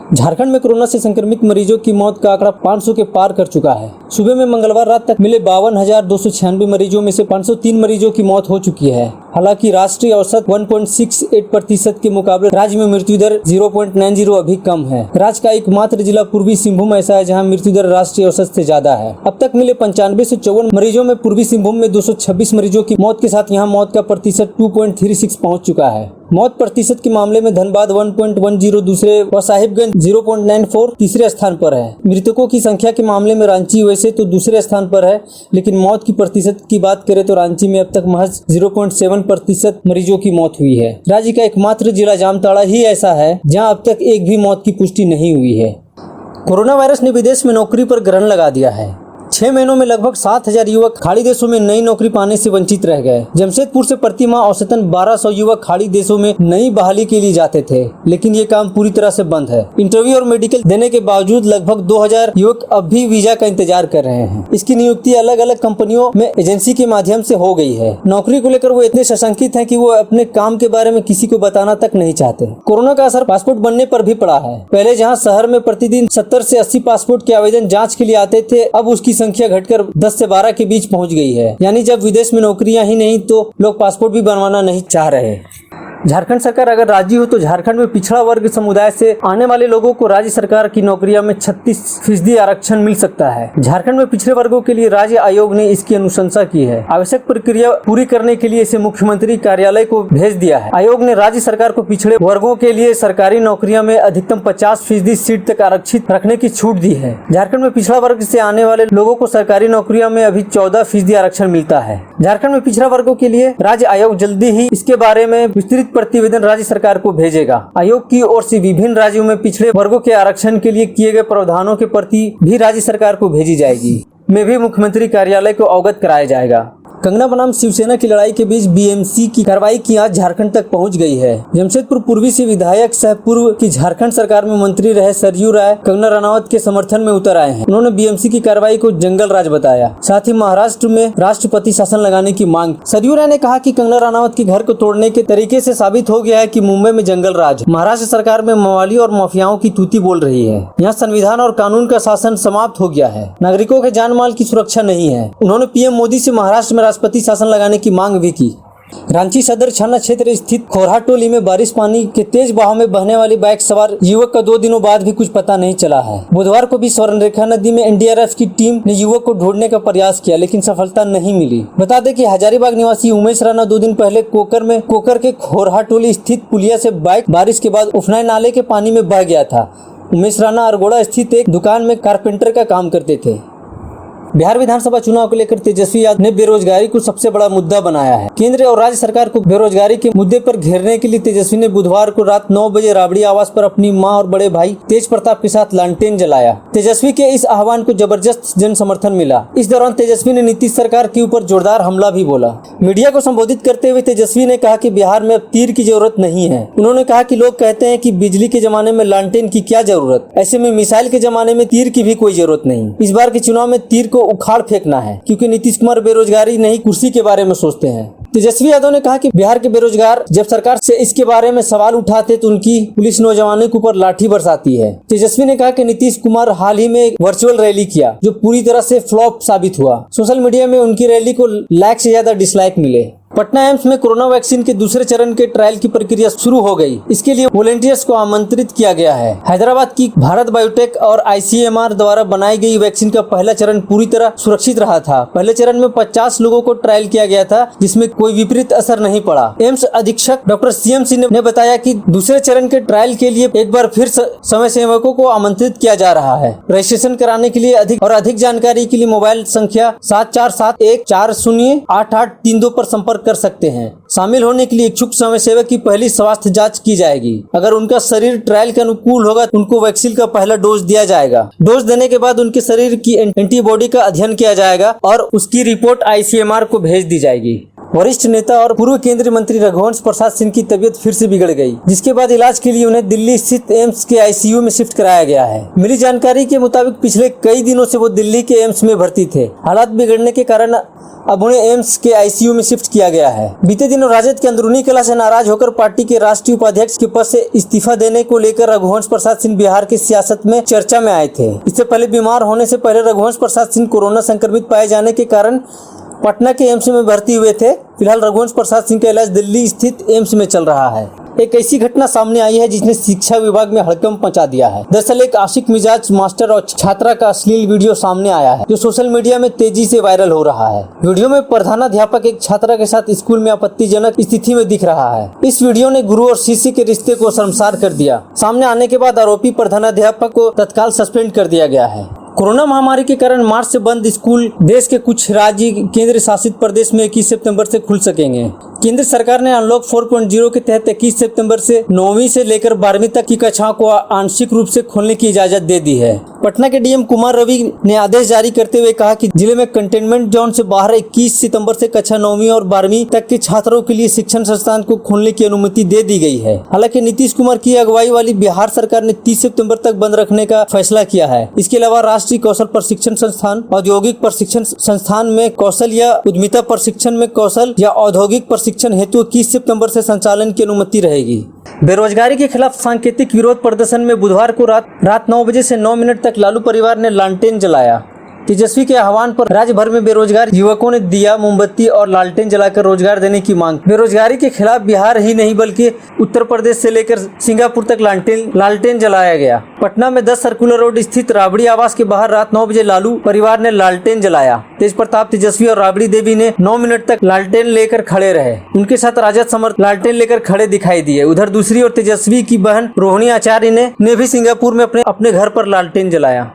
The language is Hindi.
झारखंड में कोरोना से संक्रमित मरीजों की मौत का आंकड़ा 500 के पार कर चुका है। सुबह में मंगलवार रात तक मिले 52,296 मरीजों में से 503 मरीजों की मौत हो चुकी है। हालांकि राष्ट्रीय औसत 1.68% के मुकाबले राज्य में मृत्यु दर 0.90 अभी कम है। राज्य का एकमात्र जिला पूर्वी सिंहभूम ऐसा है जहां मृत्यु दर राष्ट्रीय औसत से ज्यादा है। अब तक मिले 95 से 54 मरीजों में पूर्वी सिंहभूम में 226 मरीजों की मौत के साथ यहां मौत का प्रतिशत 2.36 पहुंच चुका है। मौत प्रतिशत के मामले में धनबाद 1.10 दूसरे और साहिबगंज 0.94 तीसरे स्थान पर है। मृतकों की संख्या के मामले में रांची वैसे तो दूसरे स्थान पर है, लेकिन मौत की प्रतिशत की बात करें तो रांची में अब तक महज 0.7% मरीजों की मौत हुई है। राज्य का एकमात्र जिला जामताड़ा ही ऐसा है जहां अब तक एक भी मौत की पुष्टि नहीं हुई है। कोरोना वायरस ने विदेश में नौकरी पर ग्रहण लगा दिया है। 6 महीनों में लगभग 7,000 युवक खाड़ी देशों में नई नौकरी पाने से वंचित रह गए। जमशेदपुर से प्रति माह औसतन 1200 युवक खाड़ी देशों में नई बहाली के लिए जाते थे, लेकिन ये काम पूरी तरह से बंद है। इंटरव्यू और मेडिकल देने के बावजूद लगभग 2000 युवक अब भी वीजा का इंतजार कर रहे हैं। इसकी नियुक्ति अलग अलग कंपनियों में एजेंसी के माध्यम से हो गई है। नौकरी को लेकर वो इतने सशंकित है कि वो अपने काम के बारे में किसी को बताना तक नहीं चाहते। कोरोना का असर पासपोर्ट बनने पर भी पड़ा है। पहले जहाँ शहर में प्रतिदिन 70 से 80 पासपोर्ट के आवेदन जाँच के लिए आते थे, अब उसकी संख्या घटकर 10 से 12 के बीच पहुंच गई है। यानी जब विदेश में नौकरियां ही नहीं तो लोग पासपोर्ट भी बनवाना नहीं चाह रहे। झारखंड सरकार अगर राजी हो तो झारखंड में पिछड़ा वर्ग समुदाय से आने वाले लोगों को राज्य सरकार की नौकरियों में 36% आरक्षण मिल सकता है। झारखंड में पिछड़े वर्गों के लिए राज्य आयोग ने इसकी अनुशंसा की है। आवश्यक प्रक्रिया पूरी करने के लिए इसे मुख्यमंत्री कार्यालय को भेज दिया है। आयोग ने राज्य सरकार को पिछड़े वर्गों के लिए सरकारी नौकरियों में अधिकतम 50% सीट तक आरक्षित रखने की छूट दी है। झारखंड में पिछड़ा वर्ग से आने वाले लोगों को सरकारी नौकरियों में अभी 14% आरक्षण मिलता है। झारखंड में पिछड़ा वर्गों के लिए राज्य आयोग जल्दी ही इसके बारे में विस्तृत प्रतिवेदन राज्य सरकार को भेजेगा। आयोग की ओर से विभिन्न राज्यों में पिछड़े वर्गों के आरक्षण के लिए किए गए प्रावधानों के प्रति भी राज्य सरकार को भेजी जाएगी। में भी मुख्यमंत्री कार्यालय को अवगत कराया जाएगा। कंगना बनाम शिवसेना की लड़ाई के बीच बीएमसी की कार्रवाई की आज झारखंड तक पहुंच गई है। जमशेदपुर पूर्वी से विधायक सह पूर्व की झारखंड सरकार में मंत्री रहे सरयू राय कंगना रनावत के समर्थन में उतर आए हैं। उन्होंने बीएमसी की कार्रवाई को जंगल राज बताया, साथ ही महाराष्ट्र में राष्ट्रपति शासन लगाने की मांग। सरयू राय ने कहा कि कंगना रनावत के घर को तोड़ने के तरीके से साबित हो गया है कि मुंबई में जंगल राज, महाराष्ट्र सरकार में मवाली और माफियाओं की तूती बोल रही है। यहाँ संविधान और कानून का शासन समाप्त हो गया है, नागरिकों के जान माल की सुरक्षा नहीं है। उन्होंने पीएम मोदी से महाराष्ट्र में राष्ट्रपति शासन लगाने की मांग भी की। रांची सदर थाना क्षेत्र स्थित खोरहा टोली में बारिश पानी के तेज बहाव में बहने वाली बाइक सवार युवक का 2 दिनों बाद भी कुछ पता नहीं चला है। बुधवार को भी स्वर्णरेखा नदी में एनडीआरएफ की टीम ने युवक को ढूंढने का प्रयास किया, लेकिन सफलता नहीं मिली। बता दें कि हजारीबाग निवासी उमेश राणा 2 दिन पहले कोकर के खोरहा टोली स्थित पुलिया से बाइक बारिश के बाद उफनाई नाले के पानी में बह गया था। उमेश राणा अरगोड़ा स्थित एक दुकान में कारपेंटर का काम करते थे। बिहार विधानसभा चुनाव को लेकर तेजस्वी यादव ने बेरोजगारी को सबसे बड़ा मुद्दा बनाया है। केंद्र और राज्य सरकार को बेरोजगारी के मुद्दे पर घेरने के लिए तेजस्वी ने बुधवार को रात 9 बजे राबड़ी आवास पर अपनी मां और बड़े भाई तेज प्रताप के साथ लालटेन जलाया। तेजस्वी के इस आह्वान को जबरदस्त जन समर्थन मिला। इस दौरान तेजस्वी ने नीतीश सरकार के ऊपर जोरदार हमला भी बोला। मीडिया को संबोधित करते हुए तेजस्वी ने कहा कि बिहार में अब तीर की जरूरत नहीं है। उन्होंने कहा कि लोग कहते हैं कि बिजली के जमाने में लालटेन की क्या जरूरत, ऐसे में मिसाइल के जमाने में तीर की भी कोई जरूरत नहीं। इस बार के चुनाव में तीर को उखाड़ फेंकना है, क्योंकि नीतीश कुमार बेरोजगारी नहीं कुर्सी के बारे में सोचते हैं। तेजस्वी यादव ने कहा कि बिहार के बेरोजगार जब सरकार से इसके बारे में सवाल उठाते तो उनकी पुलिस नौजवानों के ऊपर लाठी बरसाती है। तेजस्वी ने कहा कि नीतीश कुमार हाल ही में एक वर्चुअल रैली किया जो पूरी तरह से फ्लॉप साबित हुआ। सोशल मीडिया में उनकी रैली को लाइक से ज्यादा डिसलाइक मिले। पटना एम्स में कोरोना वैक्सीन के दूसरे चरण के ट्रायल की प्रक्रिया शुरू हो गई। इसके लिए वॉलंटियर्स को आमंत्रित किया गया है। हैदराबाद की भारत बायोटेक और आईसीएमआर द्वारा बनाई गई वैक्सीन का पहला चरण पूरी तरह सुरक्षित रहा था। पहले चरण में 50 लोगों को ट्रायल किया गया था, जिसमें कोई विपरीत असर नहीं पड़ा। एम्स अधीक्षक डॉक्टर सीएम सिंह ने बताया कि दूसरे चरण के ट्रायल के लिए एक बार फिर समय सेवकों को आमंत्रित किया जा रहा है। रजिस्ट्रेशन कराने के लिए अधिक जानकारी के लिए मोबाइल संख्या 7471408832 पर संपर्क कर सकते हैं। शामिल होने के लिए इच्छुक समय सेवक की पहली स्वास्थ्य जांच की जाएगी। अगर उनका शरीर ट्रायल के अनुकूल होगा तो उनको वैक्सीन का पहला डोज दिया जाएगा। डोज देने के बाद उनके शरीर की एंटीबॉडी का अध्ययन किया जाएगा और उसकी रिपोर्ट आईसीएमआर को भेज दी जाएगी। वरिष्ठ नेता और पूर्व केंद्रीय मंत्री रघुवंश प्रसाद सिंह की तबीयत फिर से बिगड़ गई, जिसके बाद इलाज के लिए उन्हें दिल्ली स्थित एम्स के आईसीयू में शिफ्ट कराया गया है। मिली जानकारी के मुताबिक पिछले कई दिनों से वो दिल्ली के एम्स में भर्ती थे। हालात बिगड़ने के कारण अब उन्हें एम्स के आईसीयू में शिफ्ट किया गया है। बीते दिनों राजद के अंदरूनी कलह से नाराज होकर पार्टी के राष्ट्रीय उपाध्यक्ष के पद से इस्तीफा देने को लेकर रघुवंश प्रसाद सिंह बिहार की सियासत में चर्चा में आए थे। इससे पहले बीमार होने से पहले रघुवंश प्रसाद सिंह कोरोना संक्रमित पाए जाने के कारण पटना के एम्स में भर्ती हुए थे। फिलहाल रघुवंश प्रसाद सिंह का इलाज दिल्ली स्थित एम्स में चल रहा है। एक ऐसी घटना सामने आई है जिसने शिक्षा विभाग में हड़कंप मचा दिया है। दरअसल एक आशिक मिजाज मास्टर और छात्रा का अश्लील वीडियो सामने आया है, जो सोशल मीडिया में तेजी से वायरल हो रहा है। वीडियो में प्रधानाध्यापक एक छात्रा के साथ स्कूल में आपत्तिजनक स्थिति में दिख रहा है। इस वीडियो ने गुरु और शिष्य के रिश्ते को शर्मसार कर दिया। सामने आने के बाद आरोपी प्रधानाध्यापक को तत्काल सस्पेंड कर दिया गया है। कोरोना महामारी के कारण मार्च से बंद स्कूल देश के कुछ राज्य केंद्र शासित प्रदेश में 21 सितंबर से खुल सकेंगे। केंद्र सरकार ने अनलॉक 4.0 के तहत 21 सितंबर से 9वीं से लेकर 12वीं तक की कक्षाओं को आंशिक रूप से खोलने की इजाजत दे दी है। पटना के डीएम कुमार रवि ने आदेश जारी करते हुए कहा कि जिले में कंटेनमेंट जोन से बाहर 21 सितंबर से कक्षा 9वीं और 12वीं तक के छात्रों के लिए शिक्षण संस्थान को खोलने की अनुमति दे दी गई है। हालांकि नीतीश कुमार की अगुवाई वाली बिहार सरकार ने 30 सितंबर तक बंद रखने का फैसला किया है। इसके अलावा राष्ट्रीय कौशल प्रशिक्षण संस्थान, औद्योगिक प्रशिक्षण संस्थान में कौशल या उद्यमिता प्रशिक्षण में कौशल या औद्योगिक प्रशिक्षण हेतु 21 सितंबर से संचालन की अनुमति रहेगी। बेरोजगारी के खिलाफ सांकेतिक विरोध प्रदर्शन में बुधवार को रात 9 बजे से 9 मिनट तक लालू परिवार ने लालटेन जलाया। तेजस्वी के आह्वान पर राज्य भर में बेरोजगार युवकों ने दिया, मोमबत्ती और लालटेन जलाकर रोजगार देने की मांग। बेरोजगारी के खिलाफ बिहार ही नहीं बल्कि उत्तर प्रदेश से लेकर सिंगापुर तक लालटेन जलाया गया। पटना में 10 सर्कुलर रोड स्थित राबड़ी आवास के बाहर रात 9 बजे लालू परिवार ने लालटेन जलाया। तेज प्रताप, तेजस्वी और राबड़ी देवी ने 9 मिनट तक लालटेन लेकर खड़े रहे। उनके साथ राजद समर्थ लालटेन लेकर खड़े दिखाई दिए। उधर दूसरी ओर तेजस्वी की बहन रोहिणी आचार्य ने भी सिंगापुर में अपने घर पर लालटेन जलाया।